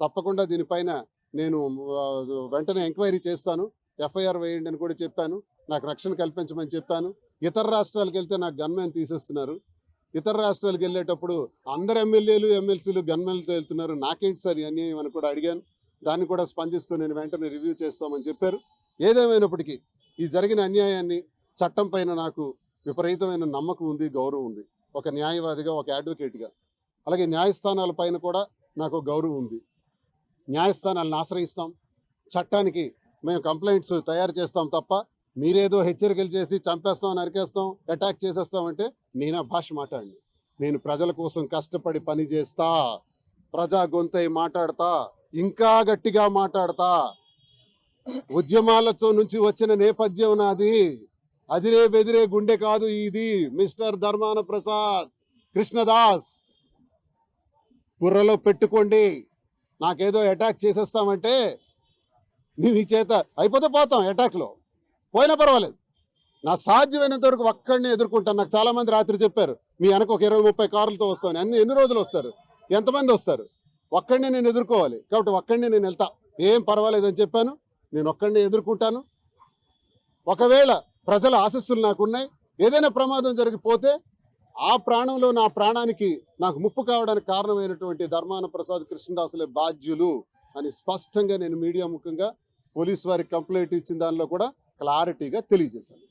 తప్పకుండా దీనిపైన నేను వెంటనే ఎంక్వైరీ చేస్తాను. ఎఫ్ఐఆర్ వేయండి అని కూడా చెప్పాను. నాకు రక్షణ కల్పించమని చెప్పాను. ఇతర రాష్ట్రాలకు వెళ్తే నాకు గన్‌మెన్ తీసేస్తున్నారు. ఇతర రాష్ట్రాలకు వెళ్ళేటప్పుడు అందరు ఎమ్మెల్యేలు, ఎమ్మెల్సీలు గన్‌మెన్‌లతో వెళ్తున్నారు. నాకేంటి సార్ ఈ అన్యాయం అని కూడా అడిగాను. దాన్ని కూడా స్పందిస్తూ నేను వెంటనే రివ్యూ చేస్తామని చెప్పారు. ఏదేమైనప్పటికీ ఈ జరిగిన అన్యాయాన్ని చట్టం పైన నాకు విపరీతమైన నమ్మకం ఉంది, గౌరవం ఉంది. ఒక న్యాయవాదిగా, ఒక అడ్వకేట్‌గా. అలాగే న్యాయస్థానాల పైన కూడా నాకు గౌరవం ఉంది. న్యాయస్థానాలను ఆశ్రయిస్తాం. చట్టానికి మేము కంప్లైంట్స్ తయారు చేస్తాం తప్ప మీరేదో హెచ్చరికలు చేసి చంపేస్తాం, నరికేస్తాం, అటాక్ చేసేస్తామంటే నేను ఆ భాష మాట్లాడను. నేను ప్రజల కోసం కష్టపడి పని చేస్తా, ప్రజా గొంతై మాట్లాడతా, ఇంకా గట్టిగా మాట్లాడతా. ఉద్యమాలతో నుంచి వచ్చిన నేపథ్యం నాది. అదిరే బెదిరే గుండె కాదు ఇది. మిస్టర్ ధర్మాన ప్రసాద్ కృష్ణదాస్ బుర్రలో పెట్టుకోండి. నాకేదో అటాక్ చేసేస్తామంటే మీ చేత అయిపోతే పోతాం, అటాక్లో పోయినా పర్వాలేదు. నా సాధ్యమైనంత వరకు ఒక్కడిని ఎదుర్కొంటాను. నాకు చాలా మంది రాత్రి చెప్పారు, మీ వెనక ఒక 20-30 కార్లతో వస్తాను. ఎన్ని రోజులు వస్తారు, ఎంతమంది వస్తారు? ఒక్కడిని నేను ఎదుర్కోవాలి. కాబట్టి ఒక్కడిని నేను వెళ్తా, ఏం పర్వాలేదని చెప్పాను. నేను ఒక్కడిని ఎదుర్కొంటాను. ఒకవేళ ప్రజల ఆశస్సులు నాకున్నాయి, ఏదైనా ప్రమాదం జరిగిపోతే ఆ ప్రాణంలో నా ప్రాణానికి నాకు ముప్పు కావడానికి కారణమైనటువంటి ధర్మాన ప్రసాద్ కృష్ణదాసులే బాధ్యులు అని స్పష్టంగా నేను మీడియా ముఖంగా పోలీసు వారికి కంప్లైంట్ ఇచ్చిన దానిలో కూడా క్లారిటీగా తెలియజేశాను.